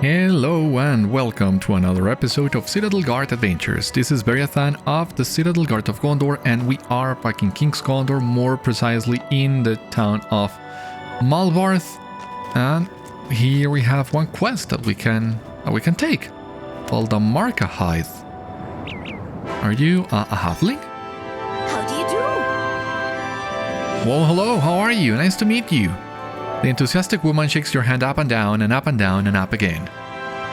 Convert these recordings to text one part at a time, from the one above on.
Hello and welcome to another episode of Citadel Guard Adventures. This is Beriathan of the Citadel Guard of Gondor, and we are back in King's Gondor, more precisely in the town of Malbarth. And here we have one quest that we can take. Valdamarca Haith. Are you a halfling? How do you do? Well, hello, how are you? Nice to meet you. The enthusiastic woman shakes your hand up and down and up and down and up again.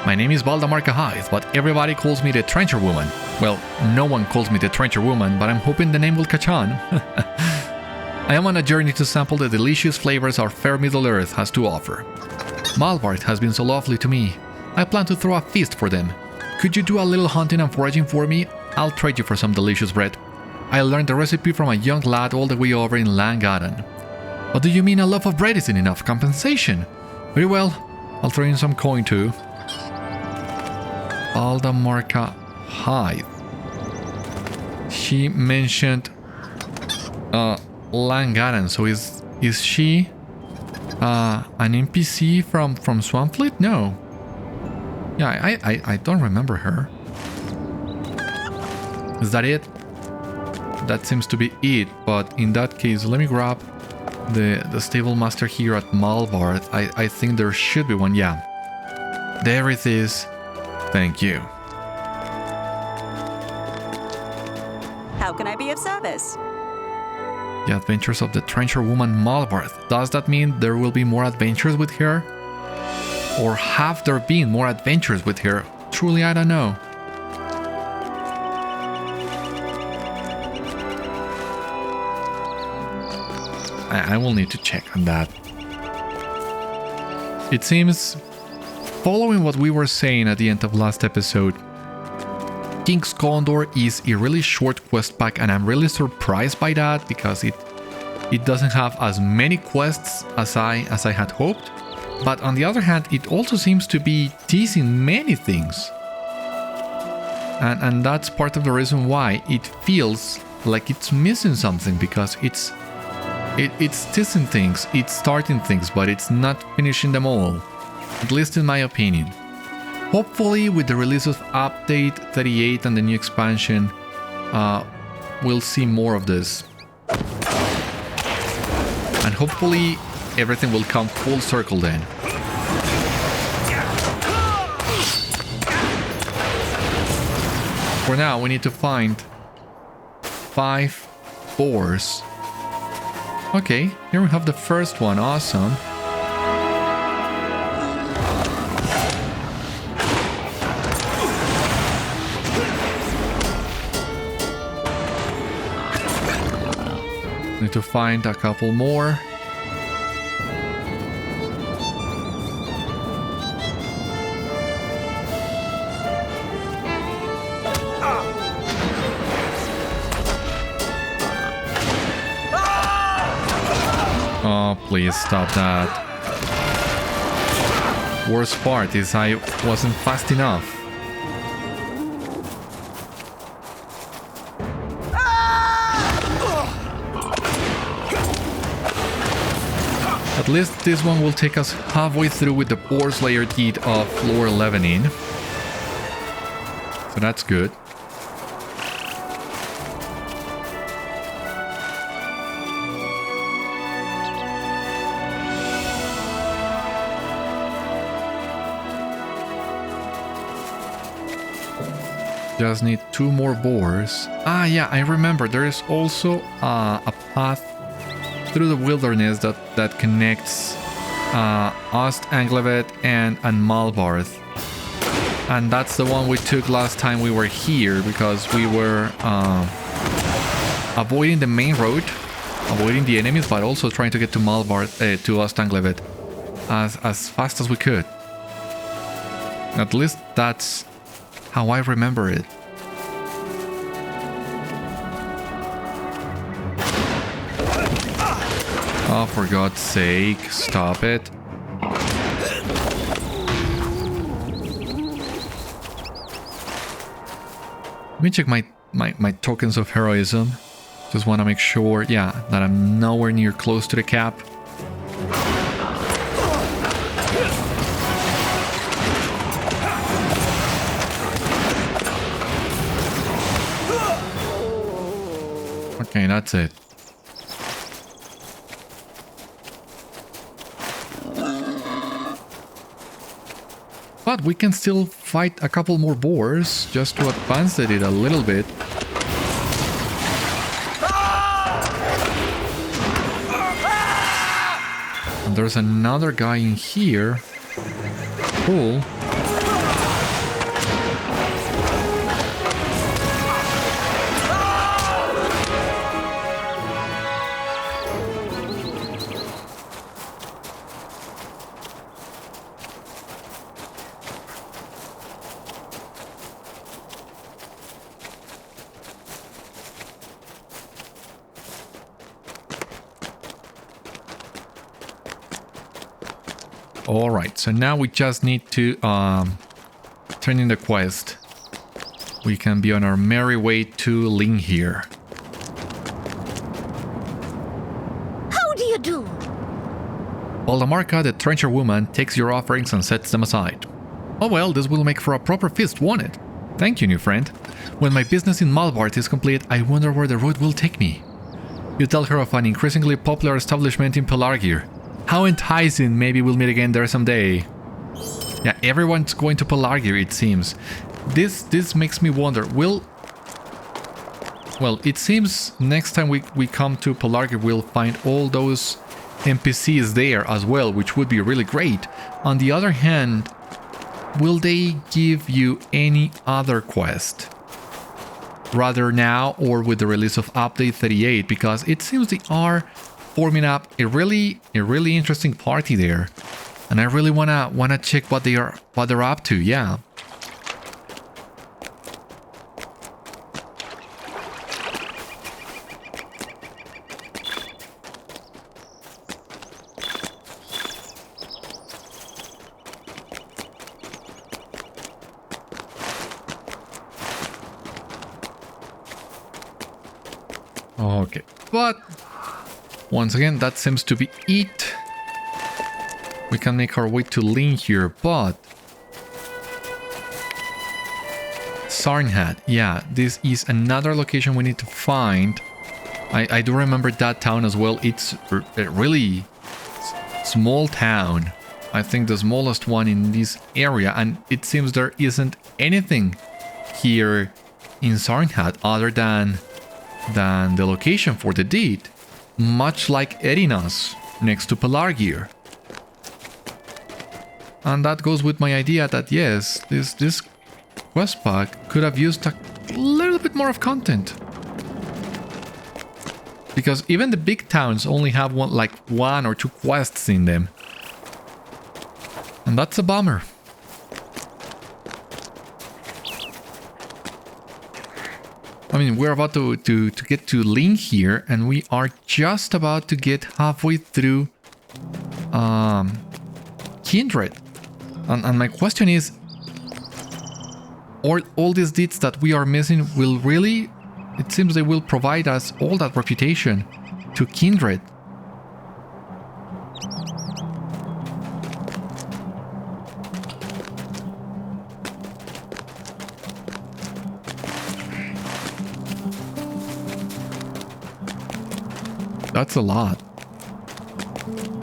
My name is Valdamarca Haith, but everybody calls me the Trencher Woman. Well, no one calls me the Trencher Woman, but I'm hoping the name will catch on. I am on a journey to sample the delicious flavors our fair Middle Earth has to offer. Malbarth has been so lovely to me. I plan to throw a feast for them. Could you do a little hunting and foraging for me? I'll trade you for some delicious bread. I learned the recipe from a young lad all the way over in Langadan. What do you mean a loaf of bread isn't enough compensation? Very well, I'll throw in some coin too. Valdamarca Haith. She mentioned Langadan, so is she an NPC from Swampfleet? No. Yeah, I don't remember her. Is that it? That seems to be it, but in that case, let me grab the stable master here at Malbarth. I think there should be one, yeah. There it is. Thank you. How can I be of service? The adventures of the Trencher Woman Malbarth. Does that mean there will be more adventures with her? Or have there been more adventures with her? Truly, I don't know. I will need to check on that. It seems, following what we were saying at the end of last episode, King's Gondor is a really short quest pack, and I'm really surprised by that because it doesn't have as many quests as I had hoped. But on the other hand, it also seems to be teasing many things. And that's part of the reason why it feels like it's missing something, because it's teasing things, it's starting things, but it's not finishing them all. At least in my opinion. Hopefully with the release of Update 38 and the new expansion, we'll see more of this. And hopefully everything will come full circle then. For now, we need to find 5 boars. Okay, here we have the first one. Awesome. Need to find a couple more. Oh, please stop that. Worst part is I wasn't fast enough. At least this one will take us halfway through with the Boar Slayer deed of floor 11 in. So that's good. Just need 2 more boars. Ah, yeah, I remember. There is also a path through the wilderness that connects Ost-Anglevet and Malbarth. And that's the one we took last time we were here, because we were avoiding the main road, avoiding the enemies, but also trying to get to Malbarth, to Ost-Anglevet as fast as we could. At least that's how I remember it. Oh, for God's sake, stop it. Let me check my tokens of heroism. Just want to make sure, yeah, that I'm nowhere near close to the cap. Okay, that's it. But we can still fight a couple more boars just to advance it a little bit. And there's another guy in here. Cool. Alright, so now we just need to turn in the quest. We can be on our merry way to Linhir. How do you do? Valdamarca, the trencher woman, takes your offerings and sets them aside. Oh well, this will make for a proper feast, won't it? Thank you, new friend. When my business in Malbarth is complete, I wonder where the road will take me. You tell her of an increasingly popular establishment in Pelargir. How enticing, maybe we'll meet again there someday. Yeah, everyone's going to Pelargir, it seems. This makes me wonder, well, it seems next time we come to Pelargir, we'll find all those NPCs there as well, which would be really great. On the other hand, will they give you any other quest? Rather now or with the release of Update 38, because it seems they are forming up a really interesting party there, and I really wanna check what they're up to. Yeah. Okay, but once again, that seems to be it. We can make our way to Linhir, but Sarnhat, yeah, this is another location we need to find. I do remember that town as well. It's a really small town. I think the smallest one in this area, and it seems there isn't anything here in Sarnhat other than the location for the deed. Much like Erinas, next to Pelargir. And that goes with my idea that yes, this quest pack could have used a little bit more of content. Because even the big towns only have one or two quests in them. And that's a bummer. I mean, we're about to get to Linhir, and we are just about to get halfway through Kindred. And my question is, all these deeds that we are missing will really, it seems they will provide us all that reputation to Kindred. That's a lot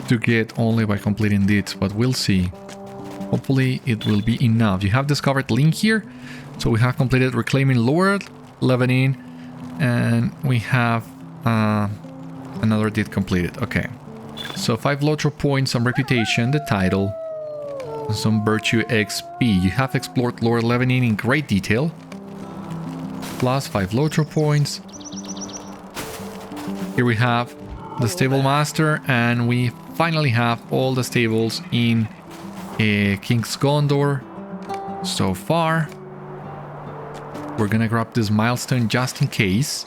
to get only by completing deeds, but we'll see. Hopefully it will be enough. You have discovered Linhir, so we have completed reclaiming Lower Lebanon, and we have another deed completed. Okay, so 5 LOTRO points, some reputation, the title, and some virtue XP. You have explored Lower Lebanon in great detail, plus 5 LOTRO points. Here we have the stable master, and we finally have all the stables in King's Gondor so far. We're gonna grab this milestone just in case.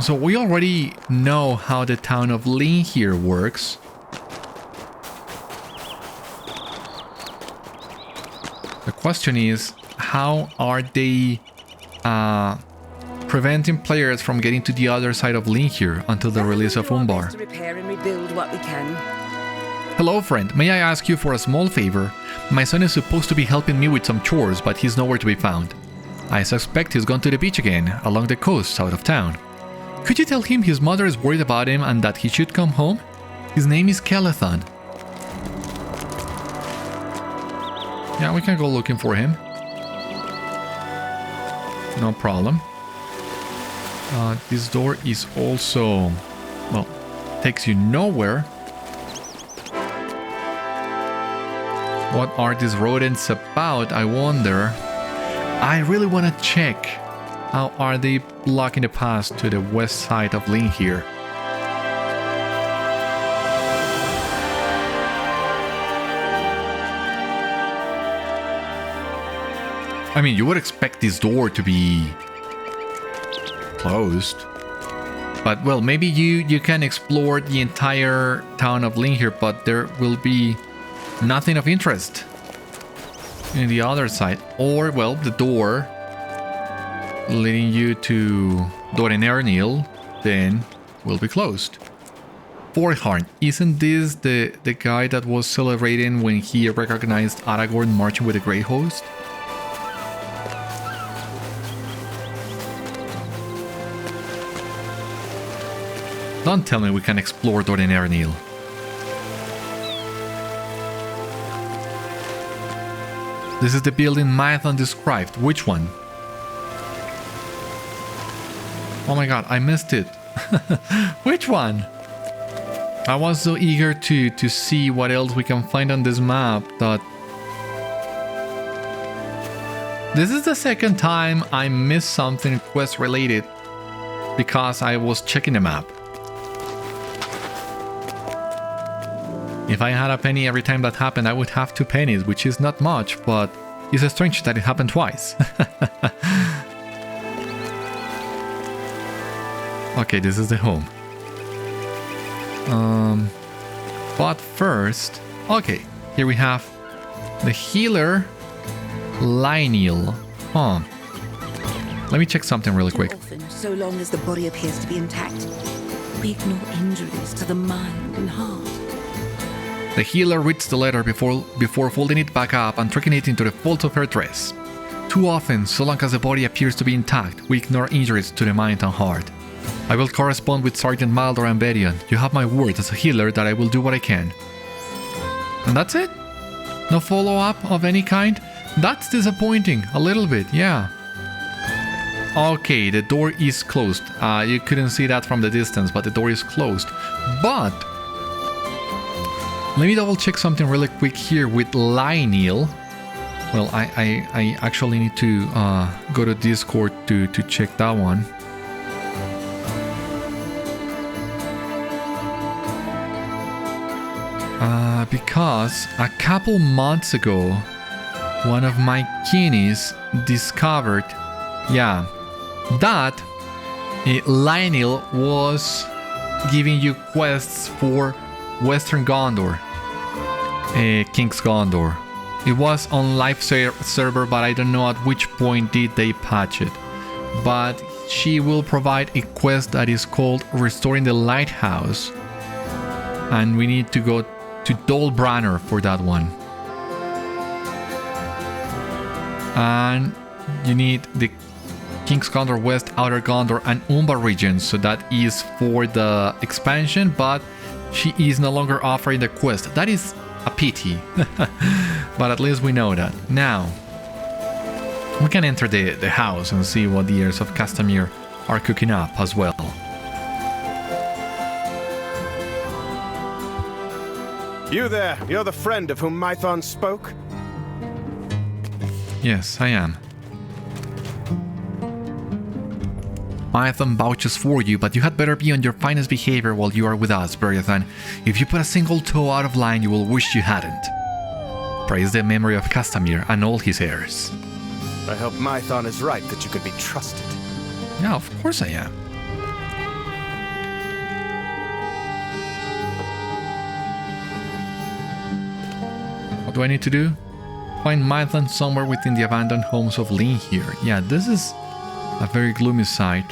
So we already know how the town of Linhir works. The question is, how are they preventing players from getting to the other side of Linhir until the release of Umbar? To repair and rebuild what we can. Hello friend, may I ask you for a small favor? My son is supposed to be helping me with some chores, but he's nowhere to be found. I suspect he's gone to the beach again, along the coast south of town. Could you tell him his mother is worried about him and that he should come home? His name is Kelethon. Yeah, we can go looking for him. No problem. This door is also, well, takes you nowhere. What are these rodents about, I wonder? I really want to check. How are they blocking the path to the west side of Linhir? I mean, you would expect this door to be closed. But, well, maybe you can explore the entire town of Linhir, but there will be nothing of interest in the other side. Or, well, the door leading you to Dorenernil then will be closed. Forharn, isn't this the guy that was celebrating when he recognized Aragorn marching with the Grey Host? Don't tell me we can explore Dorenernil. This is the building Maethon described. Which one? Oh my god, I missed it. Which one? I was so eager to see what else we can find on this map that... This is the second time I missed something quest related because I was checking the map. If I had a penny every time that happened, I would have 2 pennies, which is not much, but it's strange that it happened twice. Okay, this is the home. But first... Okay, here we have the healer, Lionel. Huh. Let me check something really quick. Often, so long as the body appears to be intact, we ignore injuries to the mind and heart. The healer reads the letter before folding it back up and tucking it into the folds of her dress. Too often, so long as the body appears to be intact, we ignore injuries to the mind and heart. I will correspond with Sergeant Maldor and Beriathan. You have my word as a healer that I will do what I can. And that's it? No follow-up of any kind? That's disappointing, a little bit, yeah. Okay, the door is closed. You couldn't see that from the distance, but the door is closed. But... let me double check something really quick here with Lionel. Well, I actually need to go to Discord to check that one. Because a couple months ago, one of my kiddies discovered, yeah, that Lionel was giving you quests for Western Gondor, King's Gondor. It was on live server, but I don't know at which point did they patch it. But she will provide a quest that is called Restoring the Lighthouse, and we need to go to Dolbranner for that one. And you need the King's Gondor West, Outer Gondor, and Umbar regions, so that is for the expansion, but she is no longer offering the quest. That is a pity. But at least we know that. Now, we can enter the house and see what the Heirs of Castamir are cooking up as well. You there, you're the friend of whom Maethon spoke? Yes, I am. Maethon vouches for you, but you had better be on your finest behavior while you are with us, Beriathan. If you put a single toe out of line, you will wish you hadn't. Praise the memory of Castamir and all his heirs. I hope Maethon is right that you could be trusted. Yeah, of course I am. What do I need to do? Find Maethon somewhere within the abandoned homes of Linhir. Yeah, this is a very gloomy sight.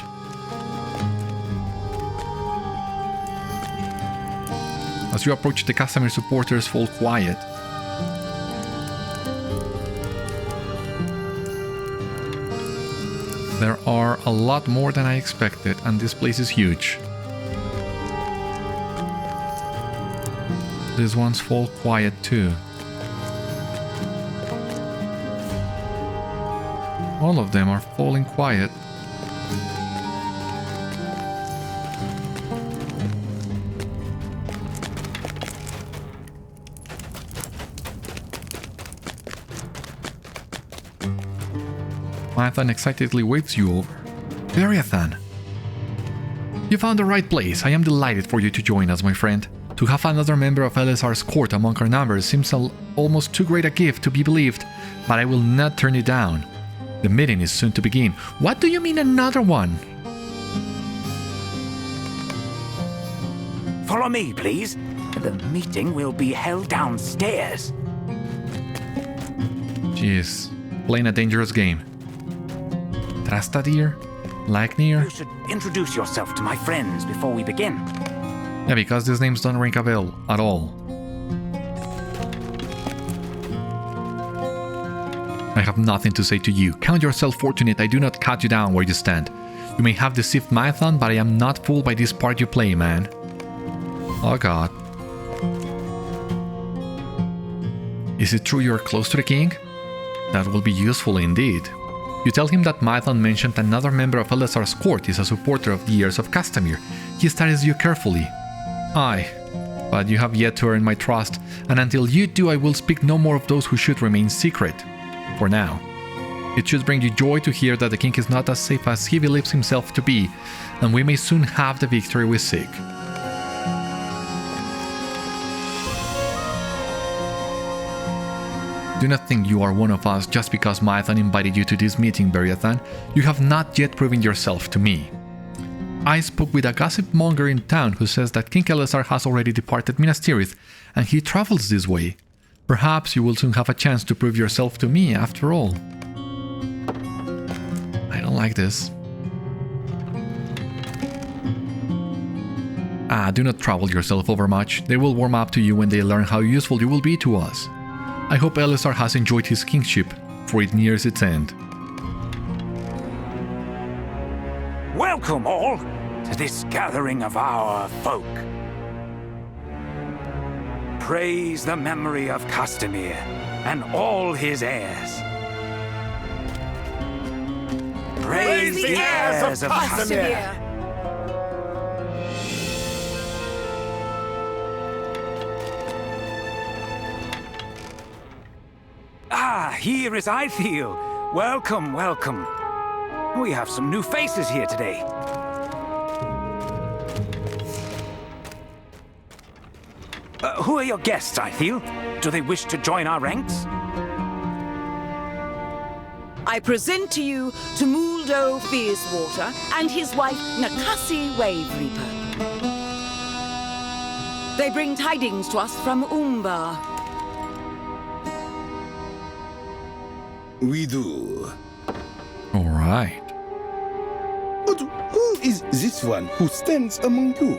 As you approach, the Castamir supporters fall quiet. There are a lot more than I expected, and this place is huge. These ones fall quiet too. All of them are falling quiet. Maethon excitedly waves you over. Beriathan! You found the right place. I am delighted for you to join us, my friend. To have another member of Elessar's court among our numbers seems almost too great a gift to be believed, but I will not turn it down. The meeting is soon to begin. What do you mean another one? Follow me, please. The meeting will be held downstairs. Jeez, playing a dangerous game. Trastadir? Linhir? You should introduce yourself to my friends before we begin. Yeah, because these names don't ring a bell at all. I have nothing to say to you. Count yourself fortunate I do not cut you down where you stand. You may have deceived Maethon, but I am not fooled by this part you play, man. Oh god. Is it true you are close to the king? That will be useful indeed. You tell him that Maethon mentioned another member of Elessar's court is a supporter of the Heirs of Castamir. He studies you carefully. Aye, but you have yet to earn my trust, and until you do I will speak no more of those who should remain secret. For now. It should bring you joy to hear that the king is not as safe as he believes himself to be, and we may soon have the victory we seek. Do not think you are one of us just because Maethon invited you to this meeting, Beriathan. You have not yet proven yourself to me. I spoke with a gossipmonger in town who says that King Elessar has already departed Minas Tirith, and he travels this way. Perhaps you will soon have a chance to prove yourself to me after all. I don't like this. Do not trouble yourself over much. They will warm up to you when they learn how useful you will be to us. I hope Elessar has enjoyed his kingship, for it nears its end. Welcome all to this gathering of our folk. Praise the memory of Castamir and all his heirs. Praise the heirs of Castamir. Here is Aithil. Welcome, welcome. We have some new faces here today. Who are your guests, Aithil? Do they wish to join our ranks? I present to you Tumúldo Fiercewater and his wife Nakási Wave Reaper. They bring tidings to us from Umbar. We do. All right. But who is this one who stands among you?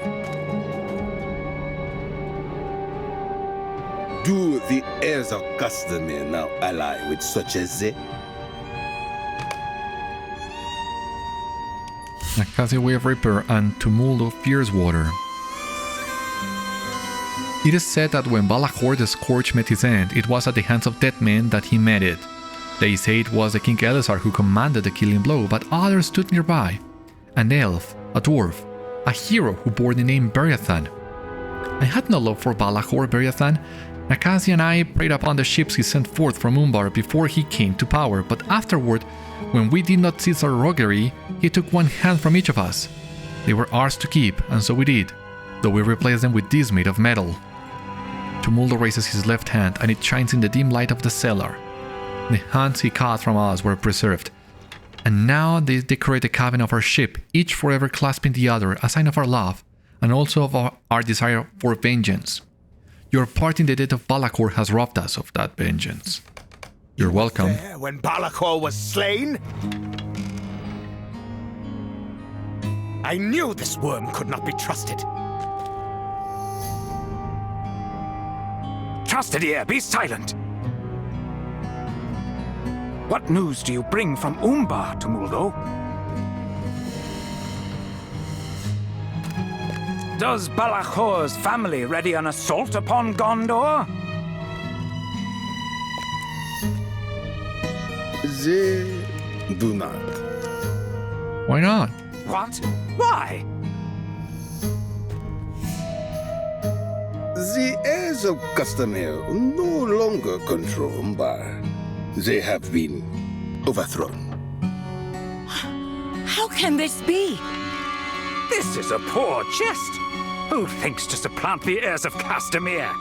Do the heirs of Castamir now ally with such as they? Nakási Wave Reaper and Tumúldo Fiercewater. It is said that when Balahor the Scourge met his end, it was at the hands of dead men that he met it. They say it was the King Elessar who commanded the killing blow, but others stood nearby. An elf, a dwarf, a hero who bore the name Beriathan. I had no love for Balahor Beriathan. Nakási and I preyed upon the ships he sent forth from Umbar before he came to power, but afterward, when we did not cease our roguery, he took one hand from each of us. They were ours to keep, and so we did, though we replaced them with this made of metal. Tumúldo raises his left hand, and it shines in the dim light of the cellar. The hands he caught from us were preserved, and now they decorate the cabin of our ship, each forever clasping the other, a sign of our love, and also of our desire for vengeance. Your part in the death of Balahor has robbed us of that vengeance. You're welcome. There when Balahor was slain? I knew this worm could not be trusted. Trastadir, be silent! What news do you bring from Umbar, Tumúldo? Does Balahor's family ready an assault upon Gondor? They do not. Why not? What? Why? The heirs of Castamir no longer control Umbar. They have been overthrown. How can this be? This is a poor jest. Who thinks to supplant the heirs of Castamir?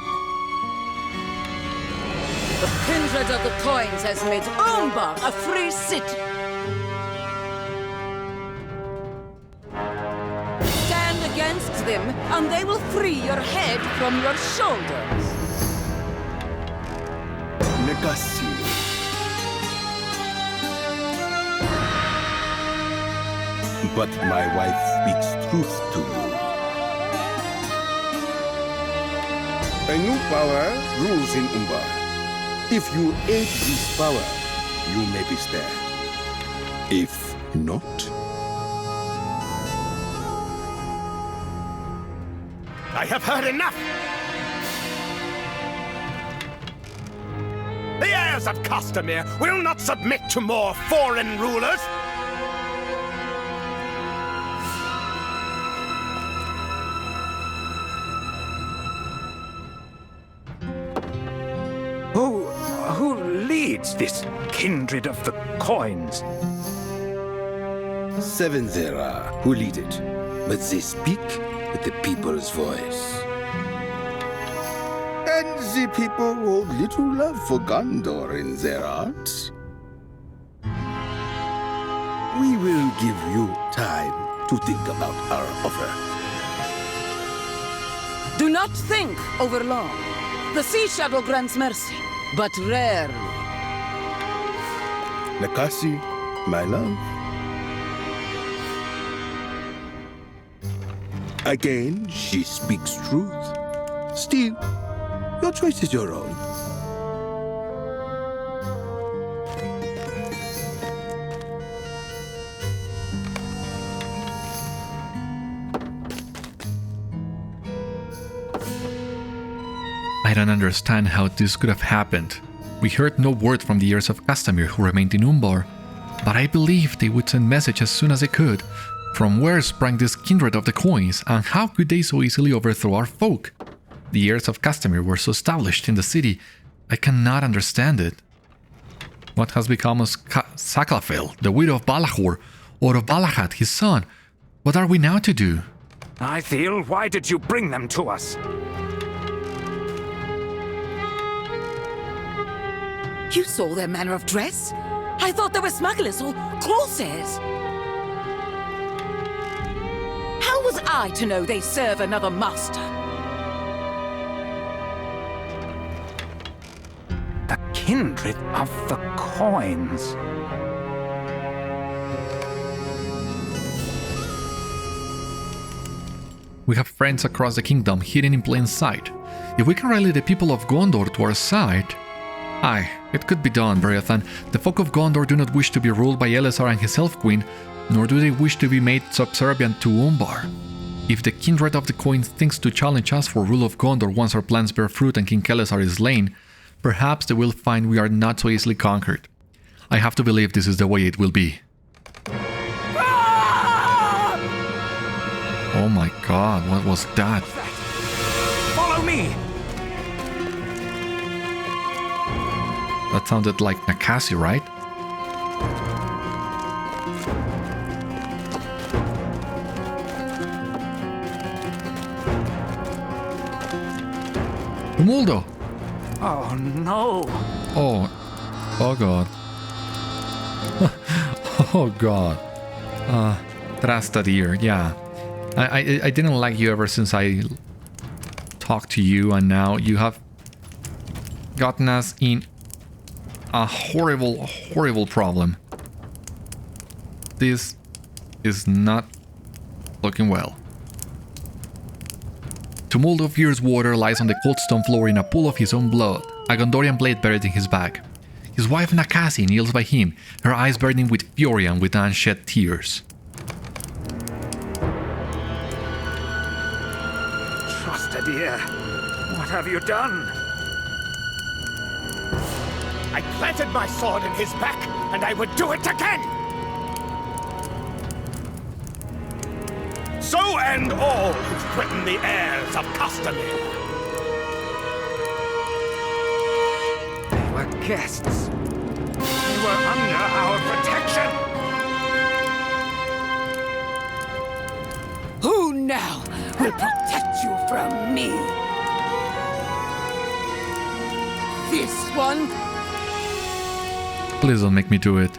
The Kindred of the Coins has made Umbar a free city. Stand against them, and they will free your head from your shoulders. Nakási. But my wife speaks truth to you. A new power rules in Umbar. If you aid this power, you may be spared. If not... I have heard enough! The heirs of Castamir will not submit to more foreign rulers! Who leads this Kindred of the Coins? 7 there are who lead it, but they speak with the people's voice. And the people hold little love for Gondor in their hearts. We will give you time to think about our offer. Do not think over long. The Sea Shadow grants mercy, but rarely. Nakási, my love. Again, she speaks truth. Still, your choice is your own. I don't understand how this could have happened. We heard no word from the heirs of Castamir who remained in Umbar, but I believed they would send message as soon as they could. From where sprang this Kindred of the Coins, and how could they so easily overthrow our folk? The heirs of Castamir were so established in the city, I cannot understand it. What has become of Saklafel, the widow of Balahor, or of Balahad, his son? What are we now to do? Aithil, why did you bring them to us? You saw their manner of dress? I thought they were smugglers or corsairs. How was I to know they serve another master? The Kindred of the Coins. We have friends across the kingdom hidden in plain sight. If we can rally the people of Gondor to our side... Aye, it could be done, Beriathan. The folk of Gondor do not wish to be ruled by Elessar and his elf-queen, nor do they wish to be made subservient to Umbar. If the Kindred of the Coin thinks to challenge us for rule of Gondor once our plans bear fruit and King Elessar is slain, perhaps they will find we are not so easily conquered. I have to believe this is the way it will be. Oh my god, what was that? Follow me! That sounded like Nakási, right? Tumúldo! Oh no! Oh god. Oh god. Trastadir, yeah. I didn't like you ever since I talked to you, and now you have gotten us in a horrible, horrible problem. This is not looking well. Tumúldo Fierce Water lies on the cold stone floor in a pool of his own blood, a Gondorian blade buried in his back. His wife Nakási kneels by him, her eyes burning with fury and with unshed tears. master dear. What have you done? I planted my sword in his back, and I would do it again! So end all who threaten the heirs of Castamir! They were guests. They were under our protection! Who now will protect you from me? This one? Please don't make me do it.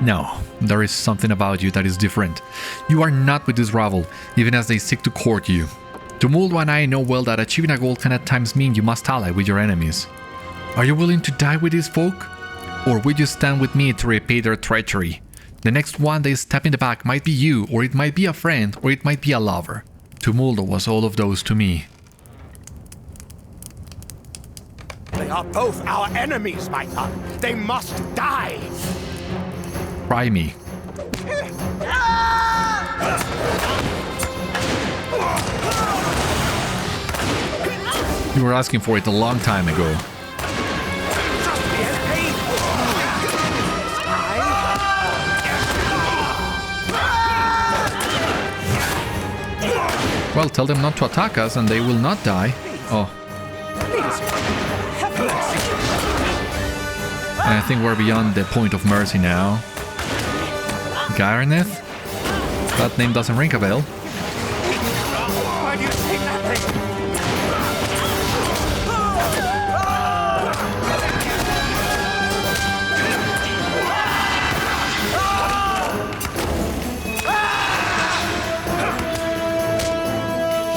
No, there is something about you that is different. You are not with this rabble, even as they seek to court you. Tumúldo and I know well that achieving a goal can at times mean you must ally with your enemies. Are you willing to die with these folk? Or will you stand with me to repay their treachery? The next one they step in the back might be you, or it might be a friend, or it might be a lover. Tumúldo was all of those to me. They are both our enemies, Maethon. They must die! Try me. You were asking for it a long time ago. Well, tell them not to attack us and they will not die. Oh. And I think we're beyond the point of mercy now. Garneth? That name doesn't ring a bell. Why do you take that thing?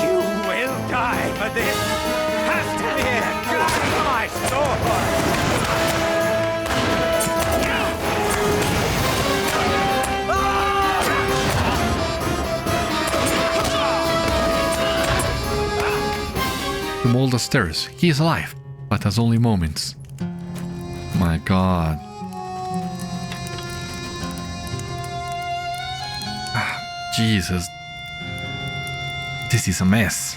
You will die for this! Castamir, guard my sword! Tumúldo stirs. He is alive, but has only moments. My god. Jesus. This is a mess.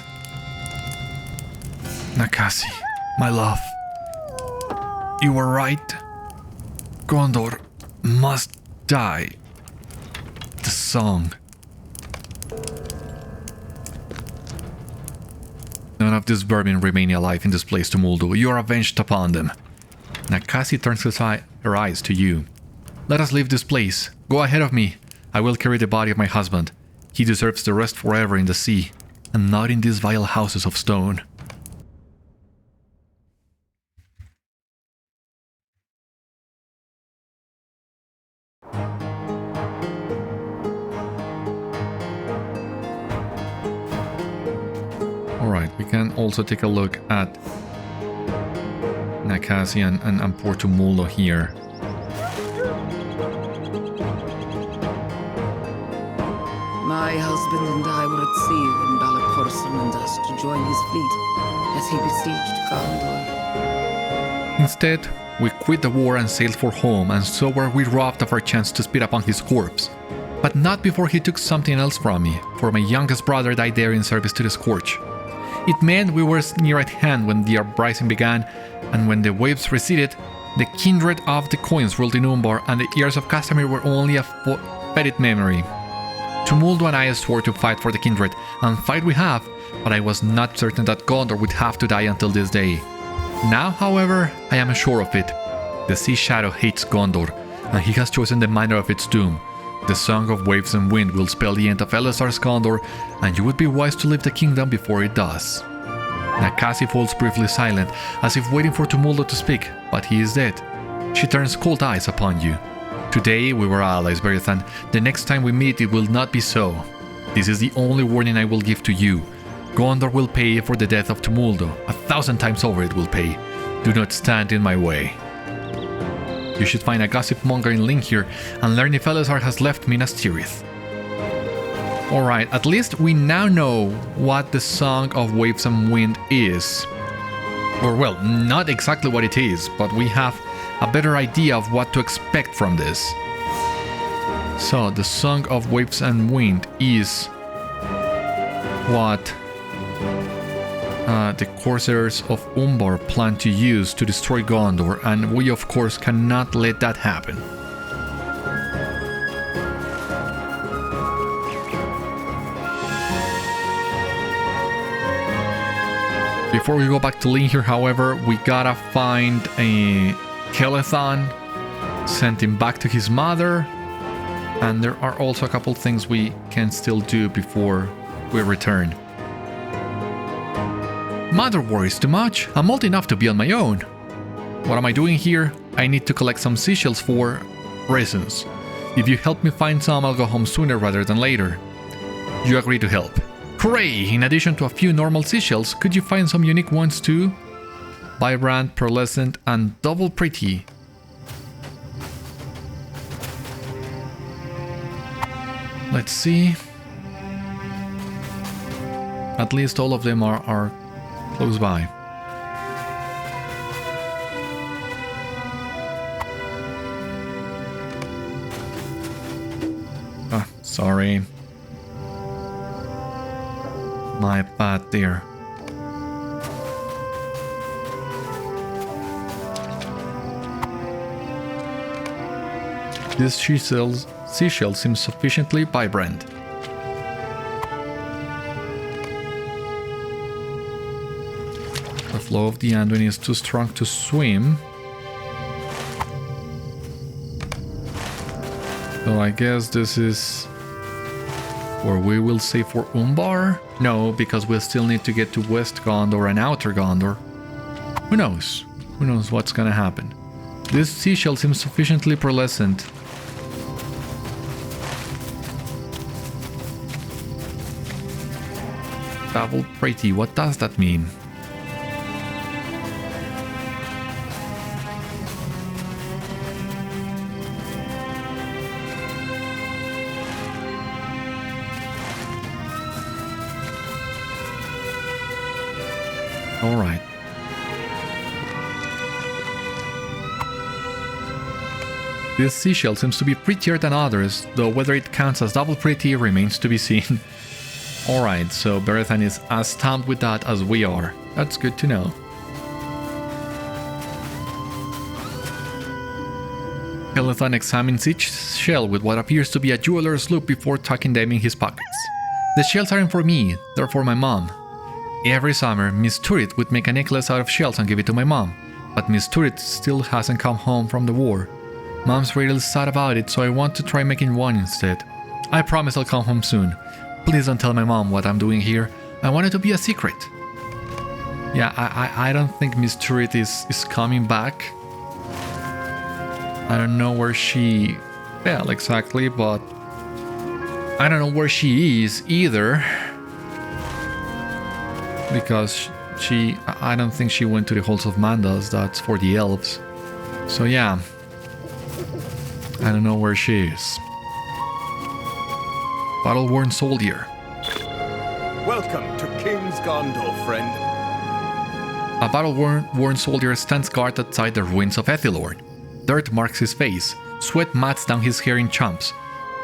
Nakási, my love. You were right. Gondor must die. The song. None of this vermin remain alive in this place, Tumúldo. You are avenged upon them. Nakási turns her eyes to you. Let us leave this place. Go ahead of me. I will carry the body of my husband. He deserves to rest forever in the sea, and not in these vile houses of stone. Alright, we can also take a look at Nakási and poor Tumúldo here. My husband and I were at sea when Balakor summoned us to join his fleet as he besieged Gondor. Instead, we quit the war and sailed for home, and so were we robbed of our chance to speed upon his corpse. But not before he took something else from me, for my youngest brother died there in service to the Scourge. It meant we were near at hand when the uprising began, and when the waves receded, the Kindred of the Coins ruled in Umbar, and the Heirs of Castamir were only a faded memory. Tumúldo and I swore to fight for the Kindred, and fight we have, but I was not certain that Gondor would have to die until this day. Now, however, I am sure of it. The Sea Shadow hates Gondor, and he has chosen the manner of its doom. The Song of Waves and Wind will spell the end of Elessar's Gondor, and you would be wise to leave the kingdom before it does. Nakási falls briefly silent, as if waiting for Tumúldo to speak, but he is dead. She turns cold eyes upon you. Today we were allies, Beriathan. The next time we meet it will not be so. This is the only warning I will give to you. Gondor will pay for the death of Tumúldo. 1,000 times over it will pay. Do not stand in my way. You should find a gossipmonger in Linhir and learn if Elessar has left Minas Tirith. Alright, at least we now know what the Song of Waves and Wind is. Or well, not exactly what it is, but we have a better idea of what to expect from this. So, the Song of Waves and Wind is what the Corsairs of Umbar plan to use to destroy Gondor, and we of course cannot let that happen. Before we go back to Linhir, however, we gotta find a Kelethon, send him back to his mother, and there are also a couple things we can still do before we return. Mother worries too much. I'm old enough to be on my own. What am I doing here? I need to collect some seashells for reasons. If you help me find some, I'll go home sooner rather than later. You agree to help. Hooray! In addition to a few normal seashells, could you find some unique ones too? Vibrant, pearlescent, and double pretty. Let's see. At least all of them are close by. Ah, sorry. My bad there. This seashell seems sufficiently vibrant. The flow of the Anduin is too strong to swim. So I guess this is... Or we will say for Umbar? No, because we'll still need to get to West Gondor and Outer Gondor. Who knows? Who knows what's gonna happen? This seashell seems sufficiently pearlescent. Double pretty, what does that mean? Alright. This seashell seems to be prettier than others, though whether it counts as double pretty remains to be seen. Alright, so Beriathan is as stamped with that as we are. That's good to know. Kelethon examines each shell with what appears to be a jeweler's loop before tucking them in his pockets. The shells aren't for me, they're for my mom. Every summer, Miss Tirith would make a necklace out of shells and give it to my mom, but Miss Tirith still hasn't come home from the war. Mom's really sad about it, so I want to try making one instead. I promise I'll come home soon. Please don't tell my mom what I'm doing here. I want it to be a secret. Yeah, I don't think Miss Tirith is coming back. I don't know where she fell exactly, but I don't know where she is either. Because I don't think she went to the Halls of Mandas, that's for the elves. So yeah, I don't know where she is. Battle-worn soldier. Welcome to King's Gondor, friend. A battle-worn soldier stands guard outside the ruins of Aithil. Dirt marks his face, sweat mats down his hair in chumps.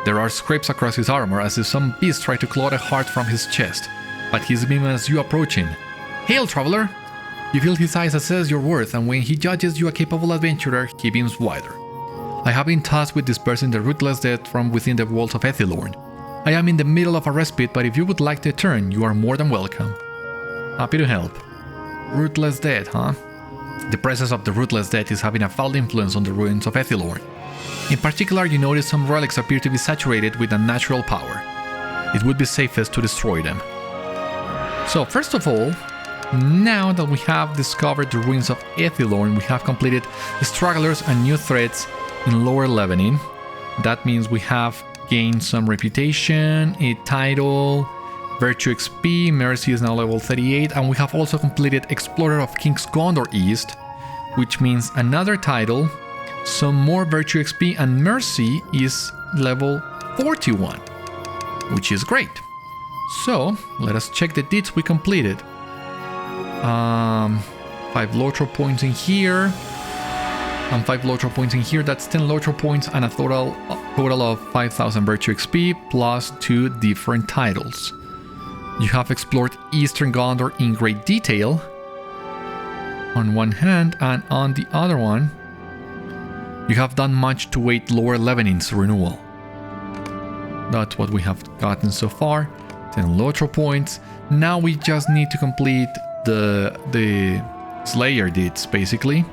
There are scrapes across his armor as if some beast tried to claw the heart from his chest. But he's beaming as you approach him. Hail, traveler! You feel his eyes assess your worth, and when he judges you a capable adventurer, he beams wider. I have been tasked with dispersing the ruthless dead from within the walls of Aithil. I am in the middle of a respite, but if you would like to turn, you are more than welcome. Happy to help. Ruthless dead, huh? The presence of the ruthless dead is having a foul influence on the ruins of Aithil. In particular, you notice some relics appear to be saturated with unnatural power. It would be safest to destroy them. So, first of all, now that we have discovered the ruins of Aithil, we have completed stragglers and new threats in lower leveling. That means we have gained some reputation, a title, Virtue XP, Mercy is now level 38, and we have also completed Explorer of King's Gondor East, which means another title, some more Virtue XP, and Mercy is level 41, which is great. So, let us check the deeds we completed. 5 LOTRO points in here. and 5 LOTRO points in here. That's 10 LOTRO points and a total of 5,000 Virtue XP plus 2 different titles. You have explored Eastern Gondor in great detail on one hand, and on the other one, you have done much to aid lower levening's renewal. That's what we have gotten so far. 10 LOTRO points. Now we just need to complete the Slayer deeds, basically.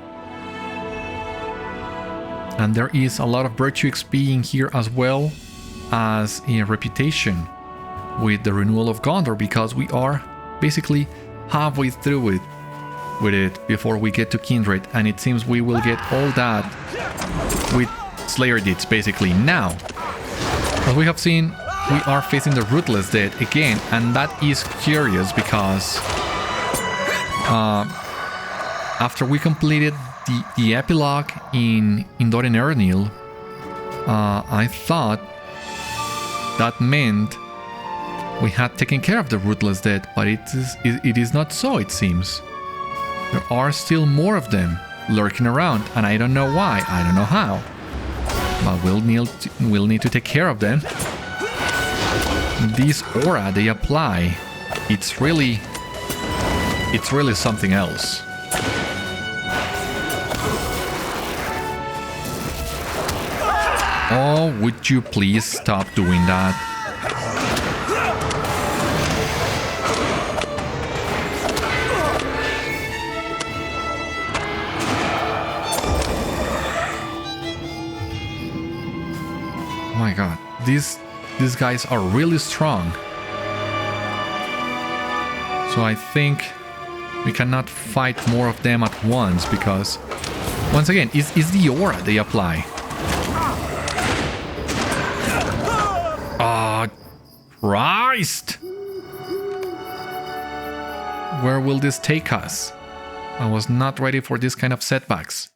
And there is a lot of Virtue XP in here as well as in Reputation with the renewal of Gondor, because we are basically halfway through it with it before we get to Kindred, and it seems we will get all that with Slayer deeds basically. Now, as we have seen, we are facing the Ruthless Dead again, and that is curious because after we completed the epilogue in Doran Ernil, I thought that meant we had taken care of the Ruthless Dead, but it is not so, it seems. There are still more of them lurking around, and I don't know why, I don't know how. But we'll need to take care of them. This aura they apply, it's really something else. Oh, would you please stop doing that? Oh my god, these guys are really strong. So I think we cannot fight more of them at once, because once again, it's the aura they apply. Christ! Where will this take us? I was not ready for this kind of setbacks.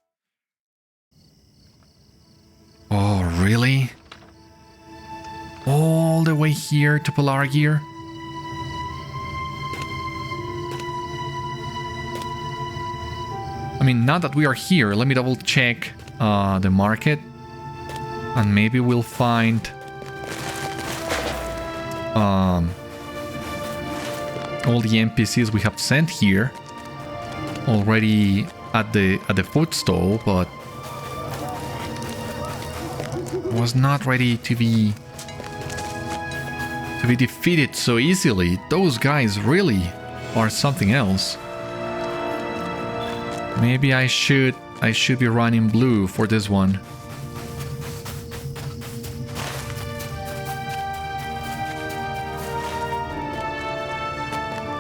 Oh, really? All the way here to Pelargir? I mean, now that we are here, let me double check the market, and maybe we'll find all the NPCs we have sent here already at the footstool, but was not ready to be defeated so easily. Those guys really are something else. Maybe I should be running blue for this one.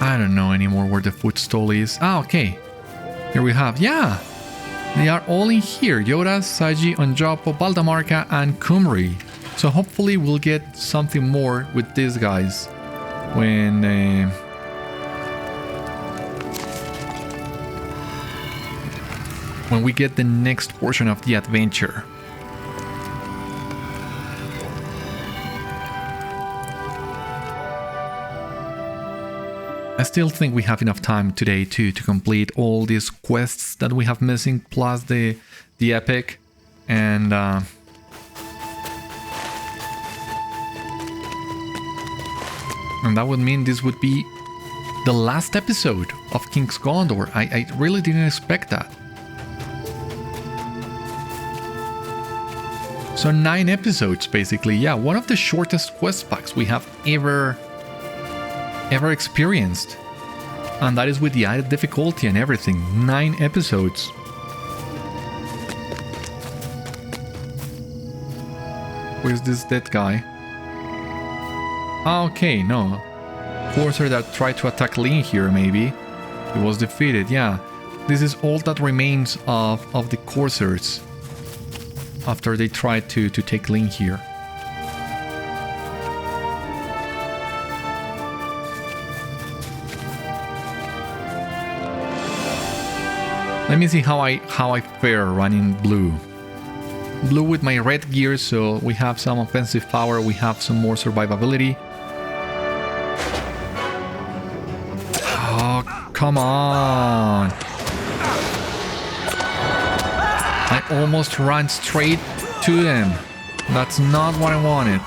I don't know anymore where the footstool is. Ah, okay. Here we have, yeah. They are all in here. Yoda, Saji, Onjapo, Valdamarca, and Kumri. So hopefully we'll get something more with these guys when we get the next portion of the adventure. I still think we have enough time today to complete all these quests that we have missing, plus the epic, and that would mean this would be the last episode of King's Gondor. I really didn't expect that. So 9 episodes basically, yeah, one of the shortest quest packs we have ever experienced, and that is with the added difficulty and everything. 9 episodes. Where's this dead guy? Ah, okay, no. Courser that tried to attack Linhir, maybe. He was defeated, yeah. This is all that remains of the coursers after they tried to take Linhir. Let me see how I fare running blue. Blue with my red gear, so we have some offensive power, we have some more survivability. Oh, come on. I almost ran straight to them. That's not what I wanted.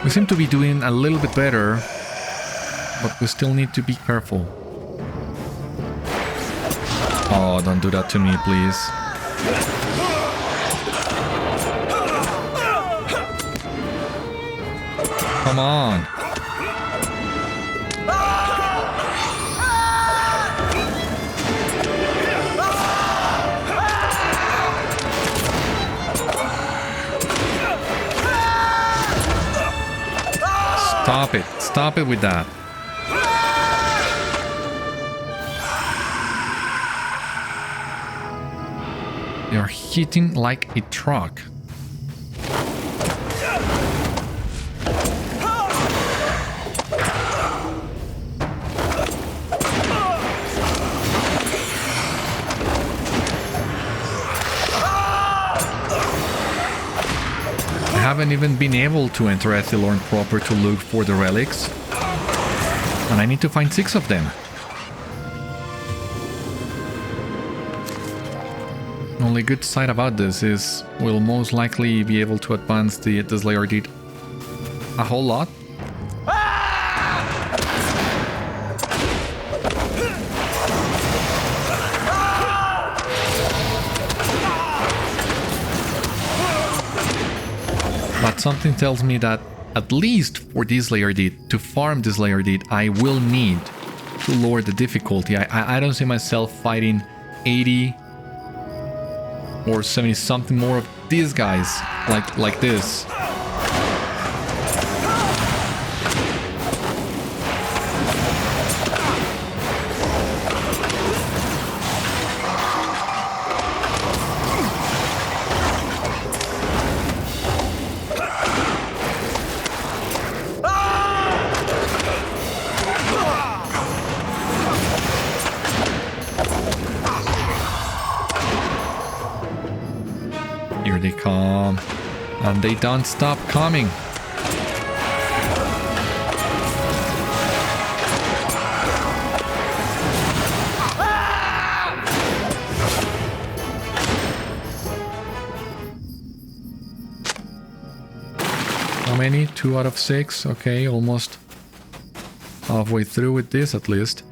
We seem to be doing a little bit better, but we still need to be careful. Oh, don't do that to me, please. Come on. Stop it. Stop it with that. You're hitting like a truck. I haven't even been able to enter Aithil proper to look for the relics. And I need to find 6 of them. Only good side about this is we'll most likely be able to advance the Slayer Deed a whole lot. But something tells me that at least for this Slayer Deed, to farm this Slayer Deed, I will need to lower the difficulty. I don't see myself fighting 80 or 70 something more of these guys like this. They come and they don't stop coming. How many? 2 out of 6. Okay, almost halfway through with this at least.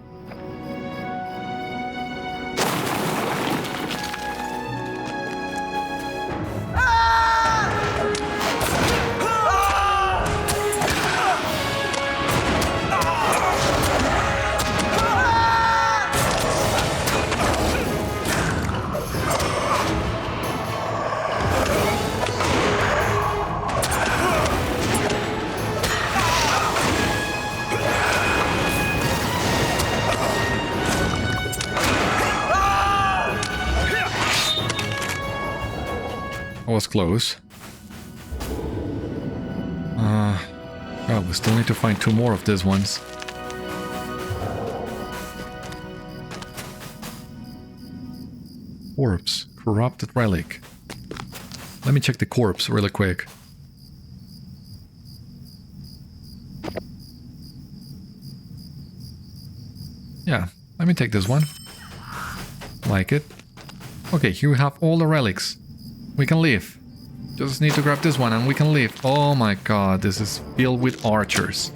Was close. Well, we still need to find 2 more of these ones. Corpse. Corrupted relic. Let me check the corpse really quick. Yeah, let me take this one. Like it. Okay, here we have all the relics. We can leave. Just need to grab this one and we can leave. Oh my god, this is filled with archers.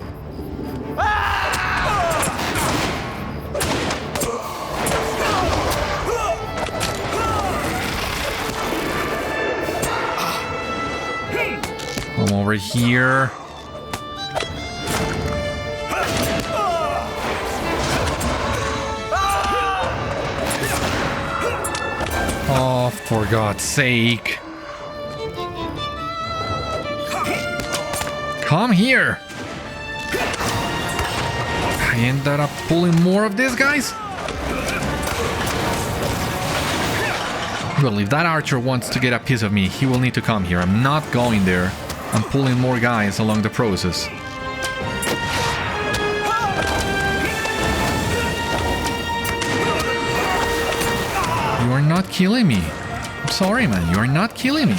Come over here. Oh, for God's sake. Come here. I ended up pulling more of these guys. Well, if that archer wants to get a piece of me, he will need to come here. I'm not going there. I'm pulling more guys along the process. You are not killing me. sorry, man. You are not killing me.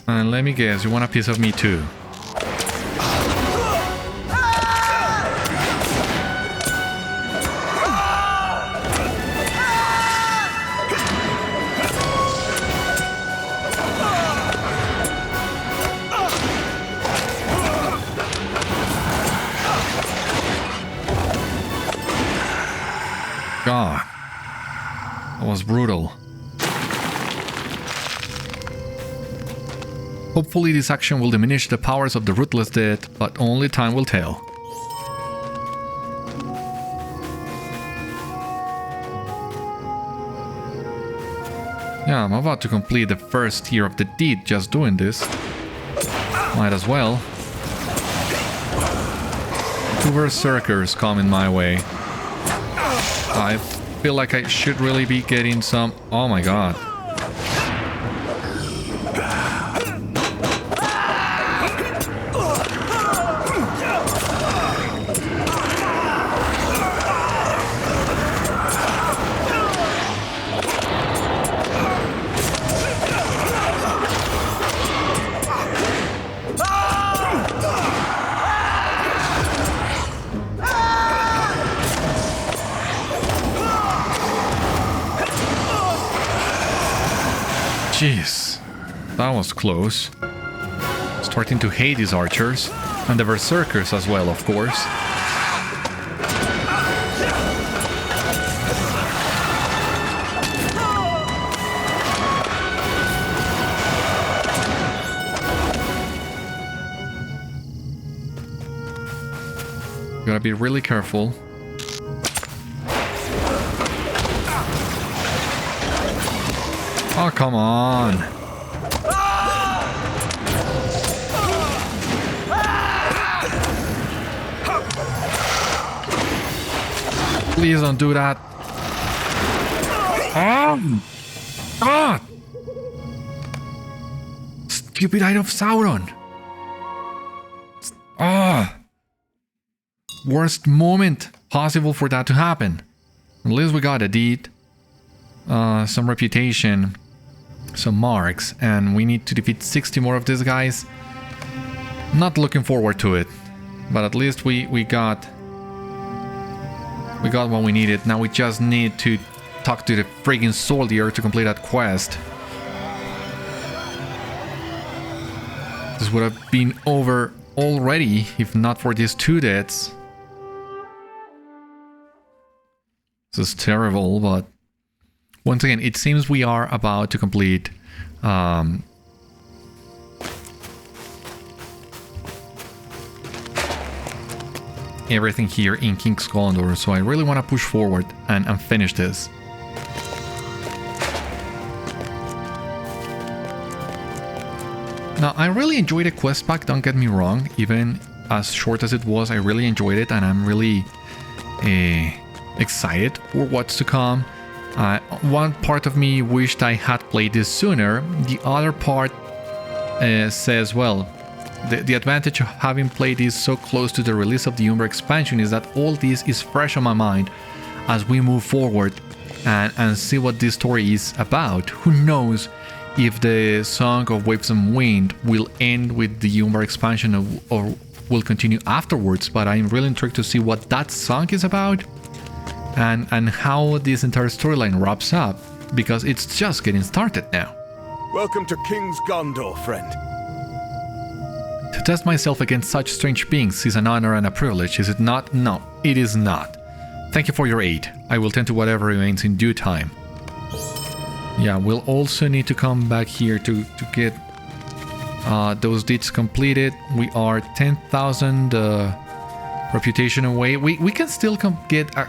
And let me guess, you want a piece of me too. God, that was brutal. Hopefully this action will diminish the powers of the Ruthless Dead, but only time will tell. Yeah, I'm about to complete the first tier of the deed just doing this. Might as well. 2 berserkers coming my way. I feel like I should really be getting some... Oh my god. Jeez, that was close. Starting to hate these archers, and the berserkers as well, of course. Gotta be really careful. Oh, come on. Please don't do that. Oh, God. Stupid Eye of Sauron. Ah. Worst moment possible for that to happen. At least we got a deed. Some reputation. Some marks, and we need to defeat 60 more of these guys. Not looking forward to it, but at least we got what we needed. Now we just need to talk to the friggin' soldier to complete that quest. This would have been over already if not for these 2 deaths. This is terrible, but once again, it seems we are about to complete everything here in King's Gondor, so I really want to push forward and finish this. Now, I really enjoyed the quest pack, don't get me wrong. Even as short as it was, I really enjoyed it, and I'm really excited for what's to come. One part of me wished I had played this sooner. The other part says, well, the advantage of having played this so close to the release of the Umbar expansion is that all this is fresh on my mind as we move forward and see what this story is about. Who knows if the Song of Waves and Wind will end with the Umbar expansion or will continue afterwards, but I'm really intrigued to see what that song is about. And how this entire storyline wraps up, because it's just getting started now. Welcome to King's Gondor, friend. To test myself against such strange beings is an honor and a privilege, is it not? No, it is not. Thank you for your aid. I will tend to whatever remains in due time. Yeah, we'll also need to come back here to get those deeds completed. We are 10,000 reputation away. We can still get a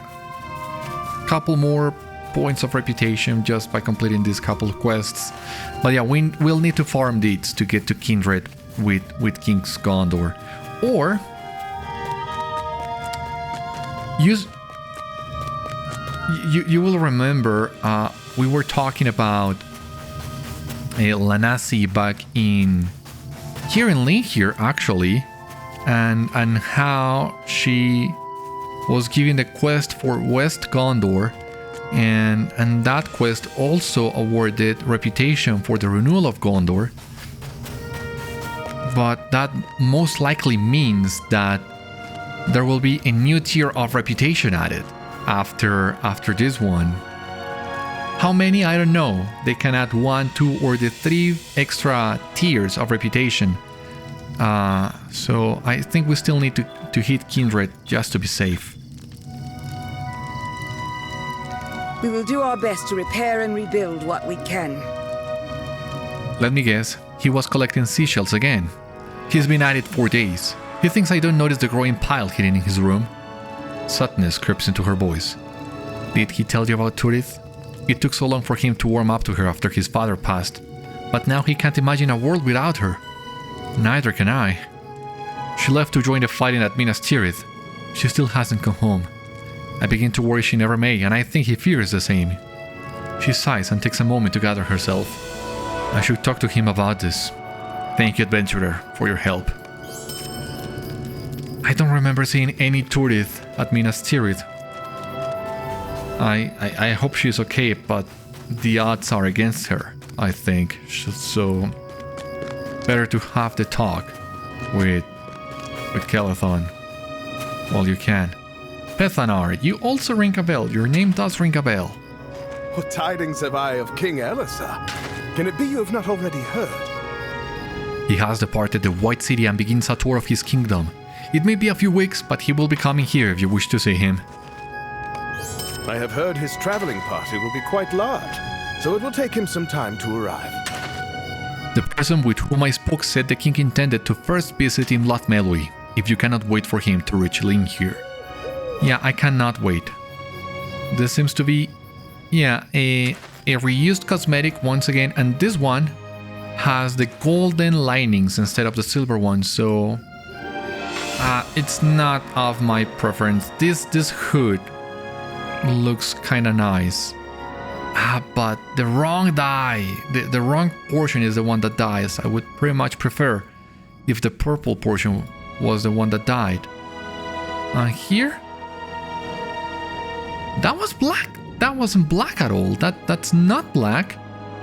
couple more points of reputation just by completing these couple of quests, but yeah, we'll need to farm deeds to get to Kindred with King's Gondor, Or you will remember we were talking about Nakási back in here in Linhir actually, and how she was given the quest for West Gondor, and that quest also awarded reputation for the renewal of Gondor. But that most likely means that there will be a new tier of reputation added after this one. How many? I don't know. They can add 1, 2, or the 3 extra tiers of reputation. So I think we still need to hit Kindred just to be safe. We will do our best to repair and rebuild what we can. Let me guess, he was collecting seashells again. He's been at it for days. He thinks I don't notice the growing pile hidden in his room. Sadness creeps into her voice. Did he tell you about Tirith? It took so long for him to warm up to her after his father passed, but now he can't imagine a world without her. Neither can I. She left to join the fighting at Minas Tirith. She still hasn't come home. I begin to worry she never may, and I think he fears the same. She sighs and takes a moment to gather herself. I should talk to him about this. Thank you, adventurer, for your help. I don't remember seeing any Tirith at Minas Tirith. I hope she's okay, but the odds are against her, I think. So better to have the talk with Kelethon while you can. Pethanar, you also ring a bell. Your name does ring a bell. What tidings have I of King Elessar? Can it be you have not already heard? He has departed the White City and begins a tour of his kingdom. It may be a few weeks, but he will be coming here if you wish to see him. I have heard his traveling party will be quite large, so it will take him some time to arrive. The person with whom I spoke said the king intended to first visit Imloth Melui, if you cannot wait for him to reach Linhir. Yeah, I cannot wait. This seems to be, a reused cosmetic once again, and this one has the golden linings instead of the silver one, so it's not of my preference. This hood looks kinda nice. But the wrong die, the wrong portion is the one that dies. I would pretty much prefer if the purple portion was the one that died. Here? That was black. That wasn't black at all. That's not black.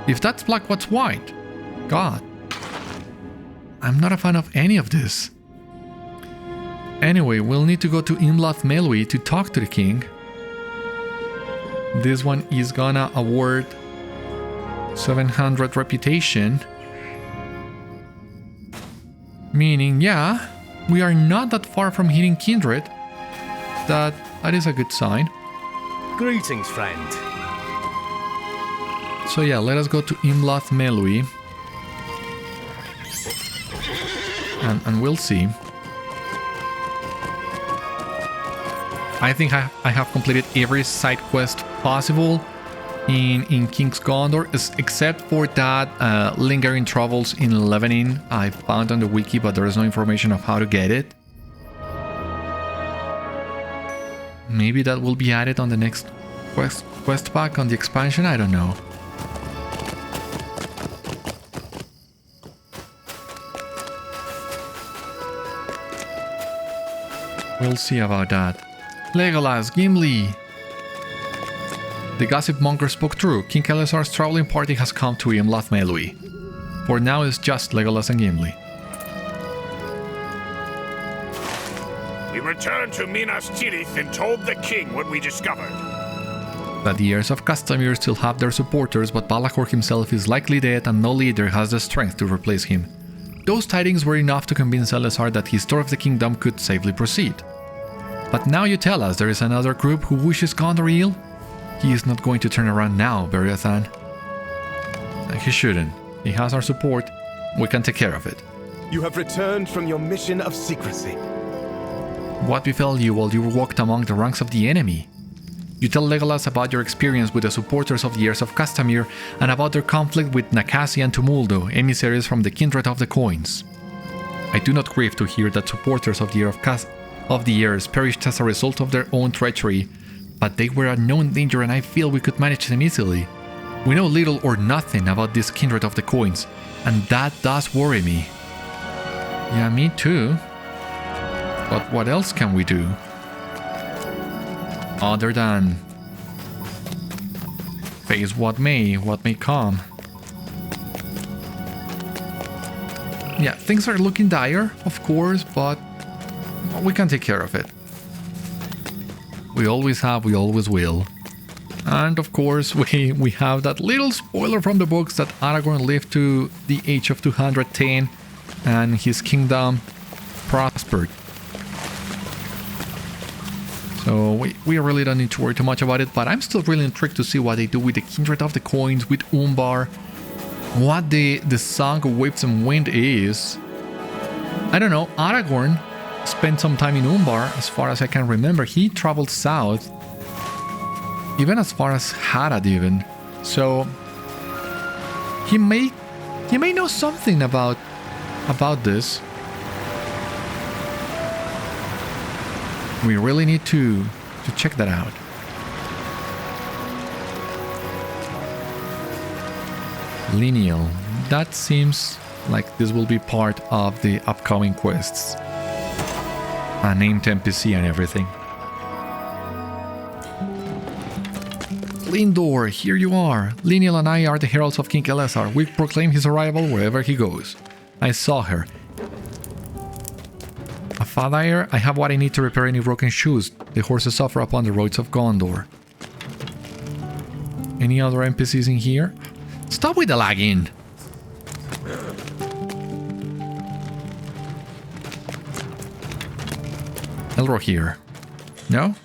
If that's black, what's white? God. I'm not a fan of any of this. Anyway, we'll need to go to Imloth Melui to talk to the king. This one is gonna award 700 reputation. Meaning, yeah, we are not that far from hitting Kindred. That is a good sign. Greetings, friend. So yeah, let us go to Imloth Melui. And we'll see. I think I have completed every side quest possible in King's Gondor, except for that lingering troubles in Levenin I found on the wiki, but there is no information of how to get it. Maybe that will be added on the next quest pack on the expansion, I don't know. We'll see about that. Legolas, Gimli! The gossipmonger spoke true. King Elessar's traveling party has come to Imloth Melui. For now it's just Legolas and Gimli. We returned to Minas Tirith and told the king what we discovered. That the heirs of Castamir still have their supporters, but Balakor himself is likely dead and no leader has the strength to replace him. Those tidings were enough to convince Elessar that his tour of the kingdom could safely proceed. But now you tell us there is another group who wishes Gondor ill? He is not going to turn around now, Beriathan. He shouldn't. He has our support. We can take care of it. You have returned from your mission of secrecy. What befell you while you walked among the ranks of the enemy? You tell Legolas about your experience with the supporters of the Heirs of Castamir and about their conflict with Nakási and Tumúldo, emissaries from the Kindred of the Coins. I do not grieve to hear that supporters of the Heirs perished as a result of their own treachery, but they were a known danger and I feel we could manage them easily. We know little or nothing about this Kindred of the Coins, and that does worry me. Yeah, me too. But what else can we do? Other than face what may come. Yeah, things are looking dire, of course, but we can take care of it. We always have, we always will. And of course, we have that little spoiler from the books that Aragorn lived to the age of 210 and his kingdom prospered. So we really don't need to worry too much about it, but I'm still really intrigued to see what they do with the Kindred of the Coins, with Umbar, what the Song of Waves and Wind is. I don't know, Aragorn spent some time in Umbar, as far as I can remember. He traveled south, even as far as Harad even. So he may know something about this. We really need to check that out. Lineal. That seems like this will be part of the upcoming quests. A named NPC and everything. Lindor, here you are. Lineal and I are the heralds of King Elessar. We proclaim his arrival wherever he goes. I saw her. A Fadair, I have what I need to repair any broken shoes the horses suffer upon the roads of Gondor. Any other NPCs in here? Stop with the lagging! Elro here. No?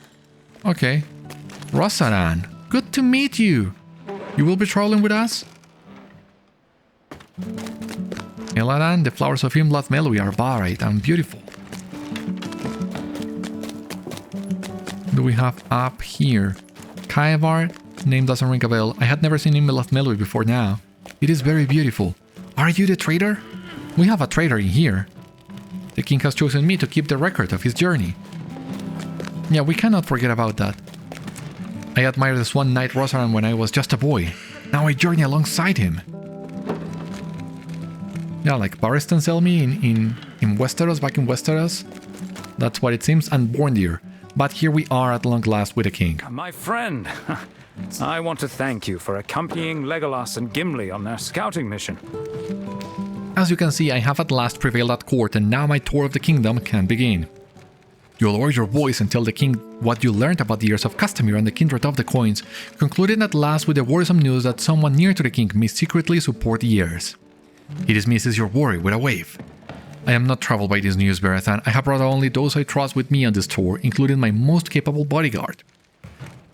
Okay. Rosaran, good to meet you! You will be traveling with us? Eladan, the flowers of Imloth Melui are varied and beautiful. Do we have up here? Kaivar, name doesn't ring a bell. I had never seen Imloth Melui before now. It is very beautiful. Are you the trader? We have a trader in here. The king has chosen me to keep the record of his journey. Yeah, we cannot forget about that. I admired this one knight Rosaran when I was just a boy. Now I journey alongside him. Yeah, like Barristan Selmy in Westeros, back in Westeros. That's what it seems, and Borndir. But here we are at long last with the king. My friend, I want to thank you for accompanying Legolas and Gimli on their scouting mission. As you can see, I have at last prevailed at court, and now my tour of the kingdom can begin. You lower your voice and tell the king what you learned about the Heirs of Castamir and the Kindred of the Coins, concluding at last with the worrisome news that someone near to the king may secretly support the heirs. He dismisses your worry with a wave. I am not troubled by this news, Beriathan. I have brought only those I trust with me on this tour, including my most capable bodyguard.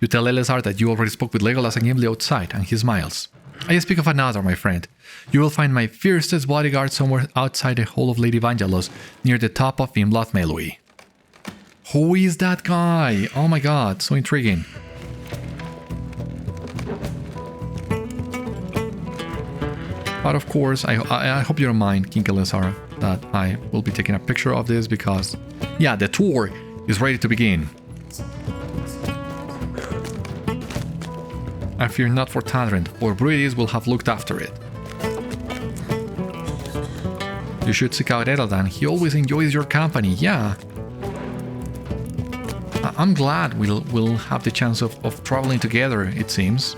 You tell Elessar that you already spoke with Legolas and Gimli outside, and he smiles. I speak of another, my friend. You will find my fiercest bodyguard somewhere outside the Hall of Lady Vangelos, near the top of Imloth Melui. Who is that guy? Oh my god, so intriguing. But of course, I hope you don't mind, King Elessar, that I will be taking a picture of this because, yeah, the tour is ready to begin. I fear not for Tandrent, for Bruidis will have looked after it. You should seek out Edeldan, he always enjoys your company, yeah. I'm glad we'll have the chance of traveling together, it seems.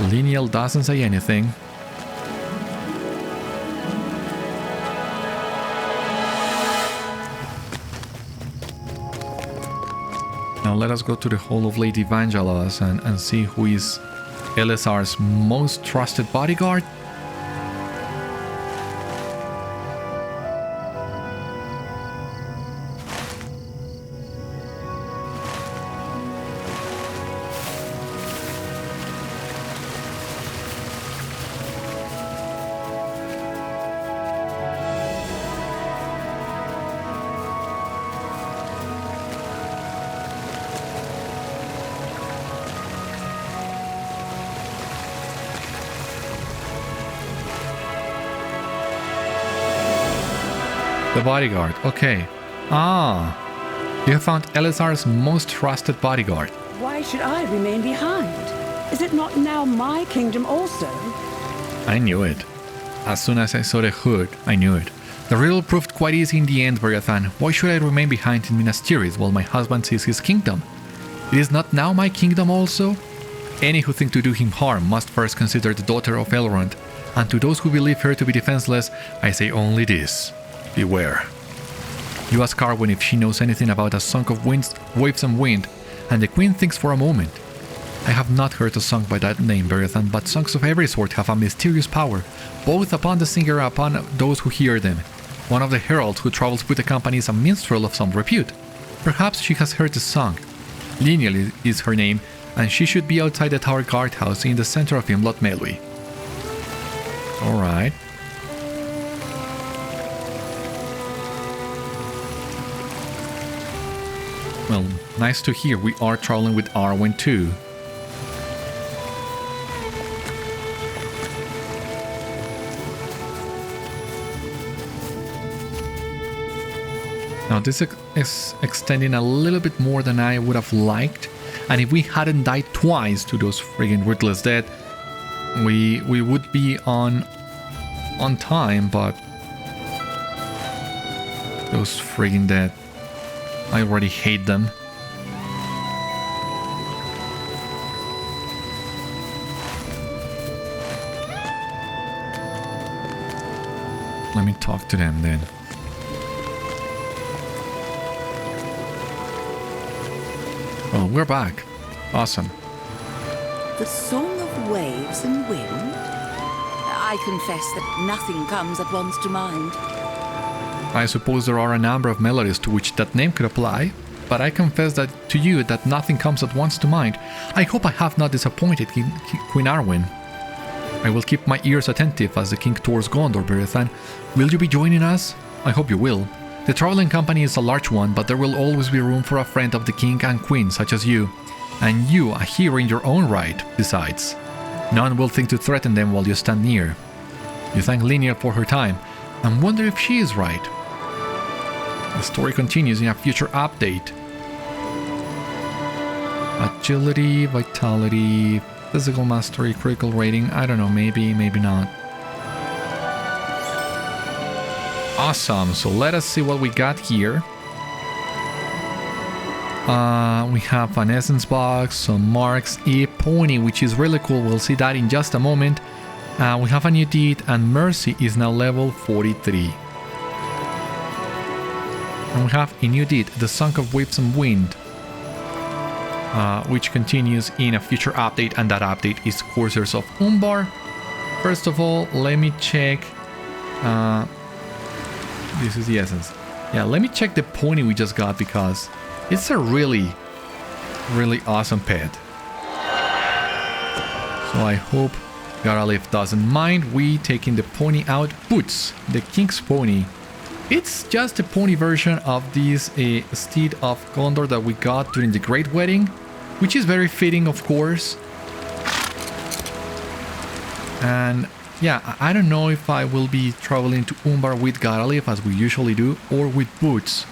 Lineal doesn't say anything. Now let us go to the Hall of Lady Vangelos and see who is Elessar's most trusted bodyguard. The bodyguard, okay. Ah, you have found Elessar's most trusted bodyguard. Why should I remain behind? Is it not now my kingdom also? I knew it. As soon as I saw the hood, I knew it. The riddle proved quite easy in the end, Beriathan. Why should I remain behind in Minas Tirith while my husband sees his kingdom? It is not now my kingdom also? Any who think to do him harm must first consider the daughter of Elrond, and to those who believe her to be defenseless, I say only this. Beware. You ask Arwen if she knows anything about a song of waves and wind, and the queen thinks for a moment. I have not heard a song by that name, Beriathan, but songs of every sort have a mysterious power, both upon the singer and upon those who hear them. One of the heralds who travels with the company is a minstrel of some repute. Perhaps she has heard the song. Linhir is her name, and she should be outside the tower guardhouse in the center of Imloth Melui. Alright. Well, nice to hear we are traveling with Arwen too. Now this is extending a little bit more than I would have liked, and if we hadn't died twice to those friggin' ruthless dead, we would be on time, but those friggin' dead, I already hate them. Let me talk to them then. Oh, we're back. Awesome. The song of waves and wind? I confess that nothing comes at once to mind. I suppose there are a number of melodies to which that name could apply, but I confess that to you that nothing comes at once to mind. I hope I have not disappointed Queen Arwen. I will keep my ears attentive as the king tours Gondor, Beriathan. Will you be joining us? I hope you will. The traveling company is a large one, but there will always be room for a friend of the king and queen such as you. And you, a hero in your own right, besides. None will think to threaten them while you stand near. You thank Linhir for her time, and wonder if she is right. The story continues in a future update. Agility, vitality, physical mastery, critical rating, I don't know, maybe not. Awesome, so let us see what we got here. We have an essence box, some marks, a pony, which is really cool. We'll see that in just a moment. We have a new deed, and Mercy is now level 43. And we have a new deed, the Song of Waves and Wind, which continues in a future update, and that update is Heirs of Umbar. First of all, let me check. This is the essence. Yeah, let me check the pony we just got, because it's a really awesome pet. So I hope Garalith doesn't mind we taking the pony out. Boots, the king's pony. It's just a pony version of this steed of Gondor that we got during the Great Wedding, which is very fitting, of course. And yeah, I don't know if I will be traveling to Umbar with Garalith as we usually do, or with Boots,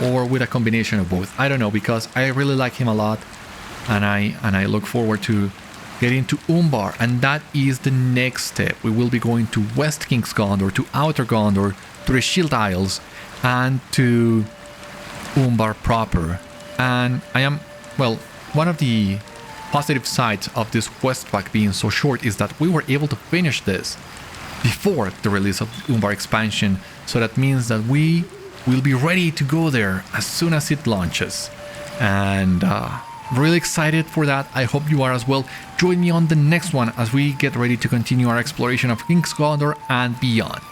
or with a combination of both. I don't know, because I really like him a lot, and I look forward to getting to Umbar, and that is the next step. We will be going to West King's Gondor, to Outer Gondor, to the Shield Isles, and to Umbar proper. And I am, well, one of the positive sides of this quest pack being so short is that we were able to finish this before the release of the Umbar expansion, so that means that we will be ready to go there as soon as it launches. And really excited for that. I hope you are as well. Join me on the next one as we get ready to continue our exploration of King's Gondor and beyond.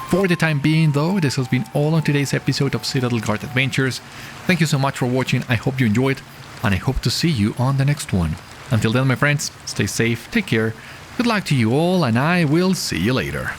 For the time being though, this has been all on today's episode of Citadel Guard Adventures. Thank you so much for watching. I hope you enjoyed, and I hope to see you on the next one. Until then, my friends, stay safe, take care, good luck to you all, and I will see you later.